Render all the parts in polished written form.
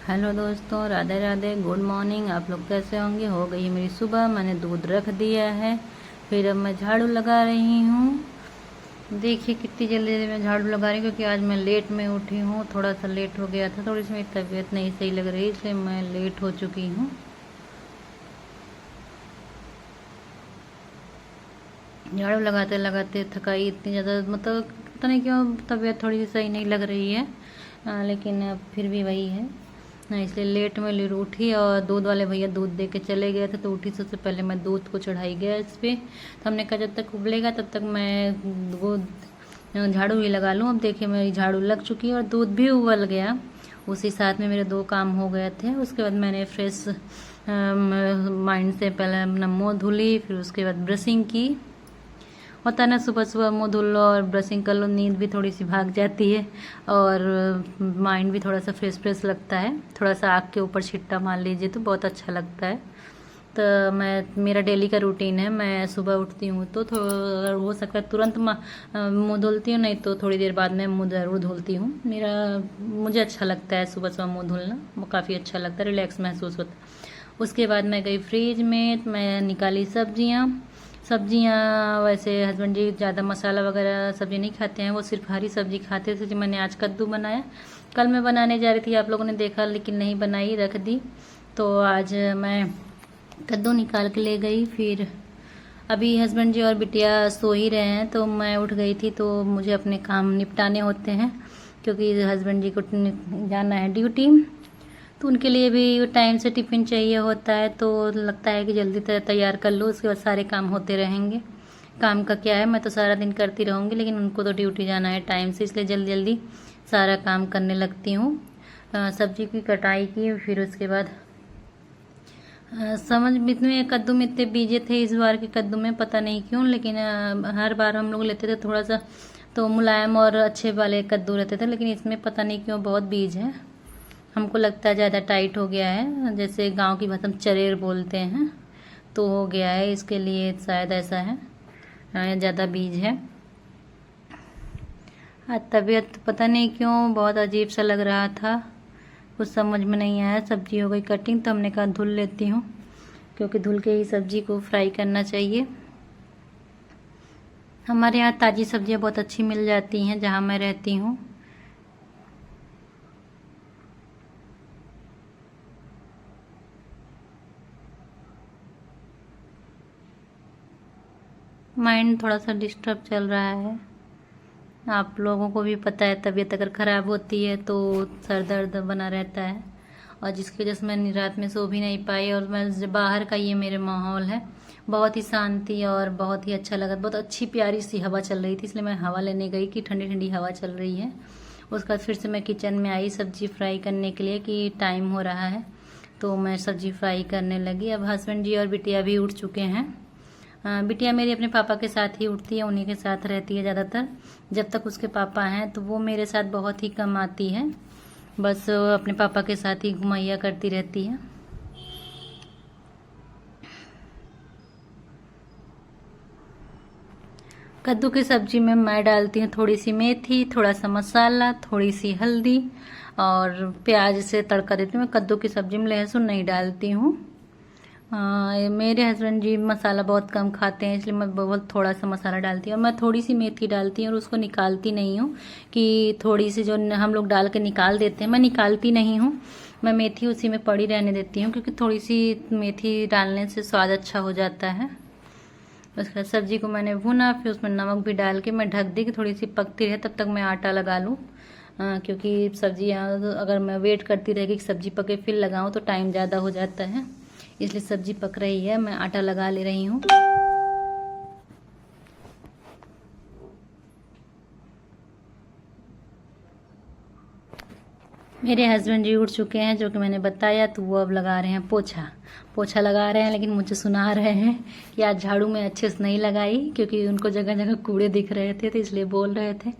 Hello दोस्तों, Radhe Radhe, good morning. आप लोग कैसे होंगे? हो गई है मेरी सुबह, मैंने दूध रख दिया है। फिर अब मैं झाड़ू लगा रही हूँ। देखिए कितनी जल्दी जल्दी मैं झाड़ू लगा रही हूँ, क्योंकि आज मैं लेट में उठी हूँ। थोड़ा सा लेट हो गया था, थोड़ी सी मेरी तबीयत नहीं सही लग रही, इसलिए मैं लेट हो चुकी हूँ। झाड़ू लगाते लगाते थकाई इतनी ज़्यादा, मतलब पता नहीं क्यों तबीयत थोड़ी सी सही नहीं लग रही है। लेकिन अब फिर भी वही है। इसलिए लेट में लेट उठी, और दूध वाले भैया दूध दे के चले गए थे, तो उठी सबसे पहले मैं दूध को चढ़ाई गैस पे। तो हमने कहा जब तक उबलेगा तब तक मैं दूध झाड़ू ही लगा लूँ। अब देखिए मेरी झाड़ू लग चुकी है और दूध भी उबल गया। उसी साथ में मेरे 2 काम हो गए थे। उसके बाद मैंने फ्रेश माइंड से पहले अपना मुँह धुली, फिर उसके बाद ब्रशिंग की। होता है ना, सुबह सुबह मुँह धुल लो और ब्रशिंग कर लो, नींद भी थोड़ी सी भाग जाती है और माइंड भी थोड़ा सा फ्रेश फ्रेश लगता है। थोड़ा सा आँख के ऊपर छिट्टा मार लीजिए तो बहुत अच्छा लगता है। तो मेरा डेली का रूटीन है, मैं सुबह उठती हूँ तो अगर हो सकता है तुरंत मुँह धुलती हूँ, नहीं तो थोड़ी देर बाद मैं मुँह ज़रूर धुलती हूँ। मुझे अच्छा लगता है सुबह सुबह मुँह धुलना, वो काफ़ी अच्छा लगता है, रिलैक्स महसूस होता है। उसके बाद मैं गई फ्रिज में, मैं निकाली सब्जियाँ। वैसे हस्बैंड जी ज़्यादा मसाला वगैरह सब्जी नहीं खाते हैं, वो सिर्फ हरी सब्जी खाते थे। जो मैंने आज कद्दू बनाया, कल मैं बनाने जा रही थी, आप लोगों ने देखा लेकिन नहीं बनाई, रख दी। तो आज मैं कद्दू निकाल के ले गई। फिर अभी हस्बैंड जी और बिटिया सो ही रहे हैं, तो मैं उठ गई थी, तो मुझे अपने काम निपटाने होते हैं, क्योंकि हस्बैंड जी को जाना है ड्यूटी, तो उनके लिए भी टाइम से टिफ़िन चाहिए होता है। तो लगता है कि जल्दी तैयार कर लो, उसके बाद सारे काम होते रहेंगे। काम का क्या है, मैं तो सारा दिन करती रहूँगी, लेकिन उनको तो ड्यूटी जाना है टाइम से, इसलिए जल्दी जल्दी सारा काम करने लगती हूँ। सब्जी की कटाई की, फिर उसके बाद समझ इतने कद्दू में इतने बीजे थे इस बार के कद्दू में, पता नहीं क्यों, लेकिन हर बार हम लोग लेते थे थोड़ा सा तो मुलायम और अच्छे वाले कद्दू रहते थे, लेकिन इसमें पता नहीं क्यों बहुत बीज है। हमको लगता है ज़्यादा टाइट हो गया है, जैसे गांव की भाषा में चरेर बोलते हैं, तो हो गया है, इसके लिए शायद ऐसा है, ज़्यादा बीज है। तबीयत पता नहीं क्यों बहुत अजीब सा लग रहा था, कुछ समझ में नहीं आया। सब्जी हो गई कटिंग, तो हमने कहा धुल लेती हूँ, क्योंकि धुल के ही सब्जी को फ्राई करना चाहिए। हमारे यहाँ ताज़ी सब्जियाँ बहुत अच्छी मिल जाती हैं जहाँ मैं रहती हूँ। माइंड थोड़ा सा डिस्टर्ब चल रहा है, आप लोगों को भी पता है, तबीयत अगर ख़राब होती है तो सर दर्द बना रहता है, और जिसकी वजह से मैं रात में सो भी नहीं पाई। और मैं बाहर का ये मेरे माहौल है, बहुत ही शांति और बहुत ही अच्छा लगा, बहुत अच्छी प्यारी सी हवा चल रही थी, इसलिए मैं हवा लेने गई कि ठंडी ठंडी हवा चल रही है। उसके बाद फिर से मैं किचन में आई सब्जी फ्राई करने के लिए, कि टाइम हो रहा है, तो मैं सब्जी फ्राई करने लगी। अब हस्बैंड जी और बिटिया भी उठ चुके हैं। बिटिया मेरी अपने पापा के साथ ही उठती है, उन्हीं के साथ रहती है ज़्यादातर। जब तक उसके पापा हैं तो वो मेरे साथ बहुत ही कम आती है, बस अपने पापा के साथ ही घुमाइया करती रहती है। कद्दू की सब्जी में मैं डालती हूँ थोड़ी सी मेथी, थोड़ा सा मसाला, थोड़ी सी हल्दी और प्याज से तड़का देती हूँ। मैं कद्दू की सब्जी में लहसुन नहीं डालती हूँ। मेरे हस्बैंड जी मसाला बहुत कम खाते हैं, इसलिए मैं बहुत थोड़ा सा मसाला डालती हूँ, और मैं थोड़ी सी मेथी डालती हूँ और उसको निकालती नहीं हूँ, कि थोड़ी सी जो हम लोग डाल के निकाल देते हैं, मैं निकालती नहीं हूँ, मैं मेथी उसी में पड़ी रहने देती हूँ, क्योंकि थोड़ी सी मेथी डालने से स्वाद अच्छा हो जाता है। उसके बाद सब्जी को मैंने भुना, फिर उसमें नमक भी डाल के मैं ढक दी कि थोड़ी सी पकती रहे, तब तक मैं आटा लगा लूँ, क्योंकि सब्जी अगर मैं वेट करती रहेगी कि सब्जी पके फिर लगाऊँ तो टाइम ज़्यादा हो जाता है, इसलिए सब्जी पक रही है, मैं आटा लगा ले रही हूँ। मेरे हस्बैंड जी उठ चुके हैं, जो कि मैंने बताया, तो वो अब लगा रहे हैं पोछा लगा रहे हैं, लेकिन मुझे सुना रहे हैं कि आज झाड़ू में अच्छे से नहीं लगाई, क्योंकि उनको जगह जगह कूड़े दिख रहे थे, तो इसलिए बोल रहे थे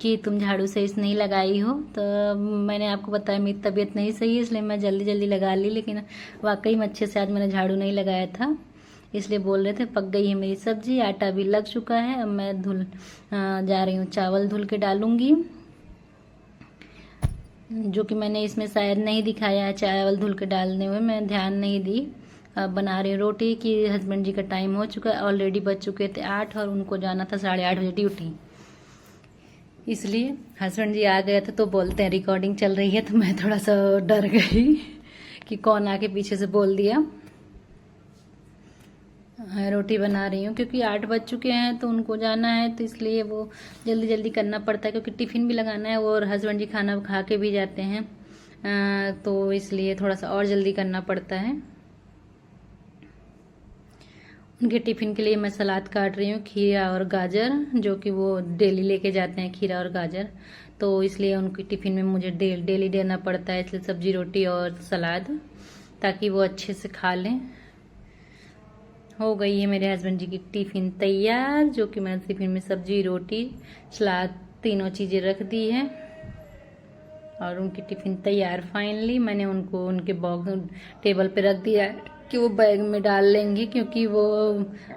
कि तुम झाड़ू सही से नहीं लगाई हो। तो मैंने आपको बताया मेरी तबीयत नहीं सही है, इसलिए मैं जल्दी जल्दी लगा ली, लेकिन वाकई में अच्छे से आज मैंने झाड़ू नहीं लगाया था, इसलिए बोल रहे थे। पक गई है मेरी सब्जी, आटा भी लग चुका है, अब मैं जा रही हूँ चावल धुल के डालूंगी। जो कि मैंने इसमें शायद नहीं दिखाया है, चावल धुल के डालने में मैं ध्यान नहीं दी। अब बना रही हूँ रोटी कि हस्बैंड जी का टाइम हो चुका है, ऑलरेडी बज चुके थे 8 और उनको जाना था 8:30 बजे ड्यूटी। इसलिए हस्बैंड जी आ गए थे तो बोलते हैं रिकॉर्डिंग चल रही है, तो मैं थोड़ा सा डर गई कि कौन आके पीछे से बोल दिया। रोटी बना रही हूँ क्योंकि 8 बज चुके हैं तो उनको जाना है, तो इसलिए वो जल्दी जल्दी करना पड़ता है क्योंकि टिफ़िन भी लगाना है और हस्बैंड जी खाना खा के भी जाते हैं, तो इसलिए थोड़ा सा और जल्दी करना पड़ता है। उनके टिफ़िन के लिए मैं सलाद काट रही हूँ, खीरा और गाजर, जो कि वो डेली लेके जाते हैं खीरा और गाजर, तो इसलिए उनकी टिफ़िन में मुझे डेली देना पड़ता है, इसलिए सब्जी रोटी और सलाद, ताकि वो अच्छे से खा लें। हो गई है मेरे हस्बैंड जी की टिफ़िन तैयार, जो कि मैंने टिफ़िन में सब्जी रोटी सलाद तीनों चीज़ें रख दी है और उनकी टिफ़िन तैयार। फाइनली मैंने उनको उनके बॉक्स टेबल पे रख दिया है कि वो बैग में डाल लेंगे, क्योंकि वो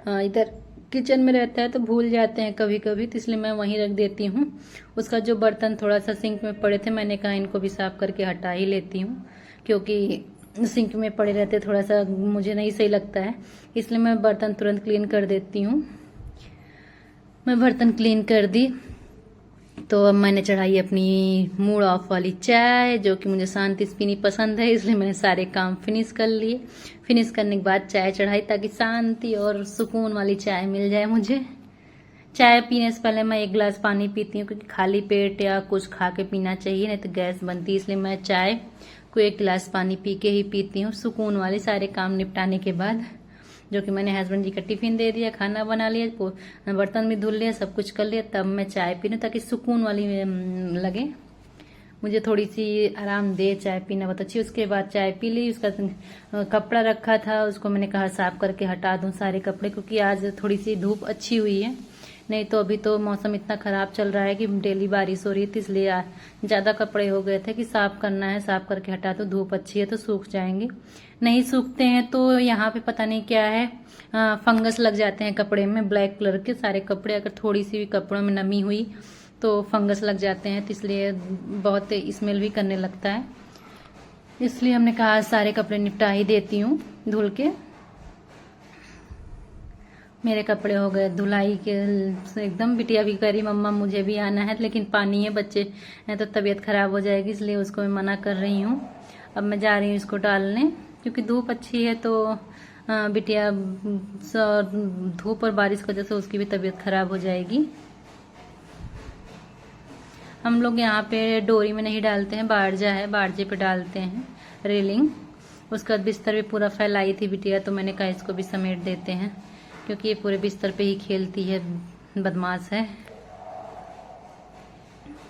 इधर किचन में रहता है तो भूल जाते हैं कभी कभी, तो इसलिए मैं वहीं रख देती हूँ। उसका जो बर्तन थोड़ा सा सिंक में पड़े थे, मैंने कहा इनको भी साफ करके हटा ही लेती हूँ, क्योंकि सिंक में पड़े रहते थोड़ा सा मुझे नहीं सही लगता है, इसलिए मैं बर्तन तुरंत क्लीन कर देती हूँ। मैं बर्तन क्लीन कर दी तो अब मैंने चढ़ाई अपनी मूड ऑफ वाली चाय, जो कि मुझे शांति से पीनी पसंद है, इसलिए मैंने सारे काम फिनिश कर लिए। फिनिश करने के बाद चाय चढ़ाई ताकि शांति और सुकून वाली चाय मिल जाए मुझे। चाय पीने से पहले मैं 1 गिलास पानी पीती हूँ, क्योंकि खाली पेट या कुछ खा के पीना चाहिए, नहीं तो गैस बनती है, इसलिए मैं चाय को 1 गिलास पानी पी के ही पीती हूँ सुकून वाली, सारे काम निपटाने के बाद। जो कि मैंने हस्बैंड जी का टिफ़िन दे दिया, खाना बना लिया, बर्तन भी धुल लिया, सब कुछ कर लिया, तब मैं चाय पी लूँ ताकि सुकून वाली लगे मुझे, थोड़ी सी आराम दे चाय पीना बहुत अच्छी। उसके बाद चाय पी ली। उसका कपड़ा रखा था, उसको मैंने कहा साफ करके हटा दूं सारे कपड़े, क्योंकि आज थोड़ी सी धूप अच्छी हुई है, नहीं तो अभी तो मौसम इतना ख़राब चल रहा है कि डेली बारिश हो रही थी, इसलिए ज़्यादा कपड़े हो गए थे कि साफ़ करना है, साफ़ करके हटा दो, धूप अच्छी है तो सूख जाएंगे। नहीं सूखते हैं तो यहाँ पे पता नहीं क्या है, फंगस लग जाते हैं कपड़े में, ब्लैक कलर के सारे कपड़े, अगर थोड़ी सी भी कपड़ों में नमी हुई तो फंगस लग जाते हैं, तो इसलिए बहुत स्मेल भी करने लगता है। इसलिए हमने कहा सारे कपड़े निपटा ही देती हूँ धुल के। मेरे कपड़े हो गए धुलाई के एकदम। बिटिया भी कह रही मम्मा मुझे भी आना है, लेकिन पानी है, बच्चे हैं तो तबीयत खराब हो जाएगी, इसलिए उसको मैं मना कर रही हूँ। अब मैं जा रही हूँ इसको डालने, क्योंकि धूप अच्छी है, तो बिटिया धूप और बारिश की वजह से उसकी भी तबीयत खराब हो जाएगी। हम लोग यहाँ पे डोरी में नहीं डालते हैं, बारजा है, बारजे पे डालते हैं रेलिंग। उसका बिस्तर भी पूरा फैलाई थी बिटिया, तो मैंने कहा इसको भी समेट देते हैं, क्योंकि ये पूरे बिस्तर पे ही खेलती है, बदमाश है।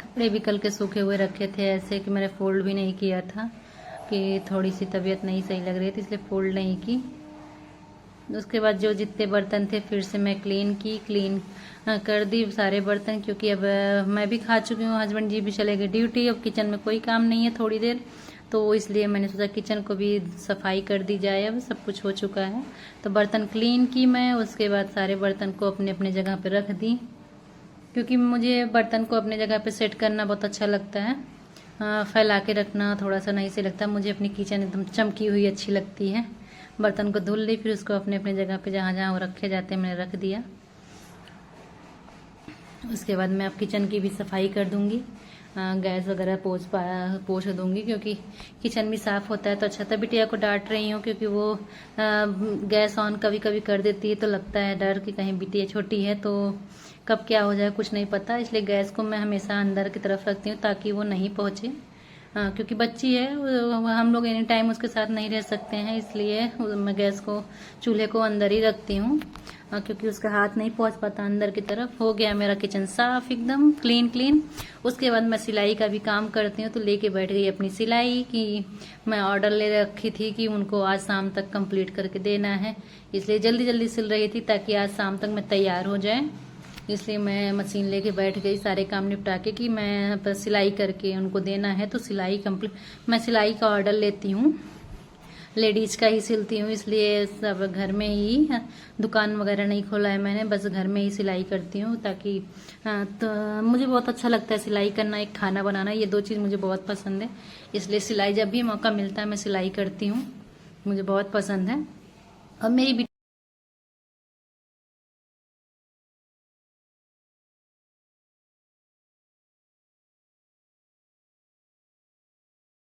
कपड़े भी कल के सूखे हुए रखे थे ऐसे कि मैंने फोल्ड भी नहीं किया था, कि थोड़ी सी तबीयत नहीं सही लग रही थी, इसलिए फोल्ड नहीं की। उसके बाद जो जितने बर्तन थे फिर से मैं क्लीन कर दी सारे बर्तन, क्योंकि अब मैं भी खा चुकी हूँ, हस्बैंड जी भी चले गए ड्यूटी, अब किचन में कोई काम नहीं है थोड़ी देर, तो इसलिए मैंने सोचा किचन को भी सफाई कर दी जाए। अब सब कुछ हो चुका है, तो बर्तन क्लीन की मैं। उसके बाद सारे बर्तन को अपने अपने जगह पे रख दी, क्योंकि मुझे बर्तन को अपने जगह पे सेट करना बहुत अच्छा लगता है, फैला के रखना थोड़ा सा नहीं सही लगता मुझे। अपनी किचन एकदम चमकी हुई अच्छी लगती है। बर्तन को धुल ली, फिर उसको अपने अपने जगह पे जहाँ जहाँ वो रखे जाते हैं मैंने रख दिया। उसके बाद मैं अब किचन की भी सफाई कर दूंगी, गैस वगैरह पोंछ दूंगी, क्योंकि किचन भी साफ़ होता है तो अच्छा था। बिटिया को डांट रही हूँ, क्योंकि वो गैस ऑन कभी कभी कर देती है, तो लगता है डर कि कहीं बिटिया छोटी है तो कब क्या हो जाए कुछ नहीं पता, इसलिए गैस को मैं हमेशा अंदर की तरफ रखती हूँ ताकि वो नहीं पहुँचे। क्योंकि बच्ची है, हम लोग एनी टाइम उसके साथ नहीं रह सकते हैं, इसलिए मैं गैस को चूल्हे को अंदर ही रखती हूँ, क्योंकि उसका हाथ नहीं पहुँच पाता अंदर की तरफ। हो गया मेरा किचन साफ एकदम क्लीन। उसके बाद मैं सिलाई का भी काम करती हूँ, तो लेके बैठ गई अपनी सिलाई की मैं ऑर्डर ले रखी थी कि उनको आज शाम तक कंप्लीट करके देना है, इसलिए जल्दी जल्दी सिल रही थी ताकि आज शाम तक मैं तैयार हो जाए। इसलिए मैं मशीन लेके बैठ गई सारे काम निपटा के कि मैं सिलाई करके उनको देना है, तो सिलाई कंप्लीट। मैं सिलाई का ऑर्डर लेती हूँ लेडीज का ही सिलती हूँ, इसलिए सब घर में ही, दुकान वगैरह नहीं खोला है मैंने, बस घर में ही सिलाई करती हूँ ताकि तो मुझे बहुत अच्छा लगता है सिलाई करना, एक खाना बनाना, ये दो चीज़ मुझे बहुत पसंद है। इसलिए सिलाई जब भी मौका मिलता है मैं सिलाई करती हूँ, मुझे बहुत पसंद है। और मेरी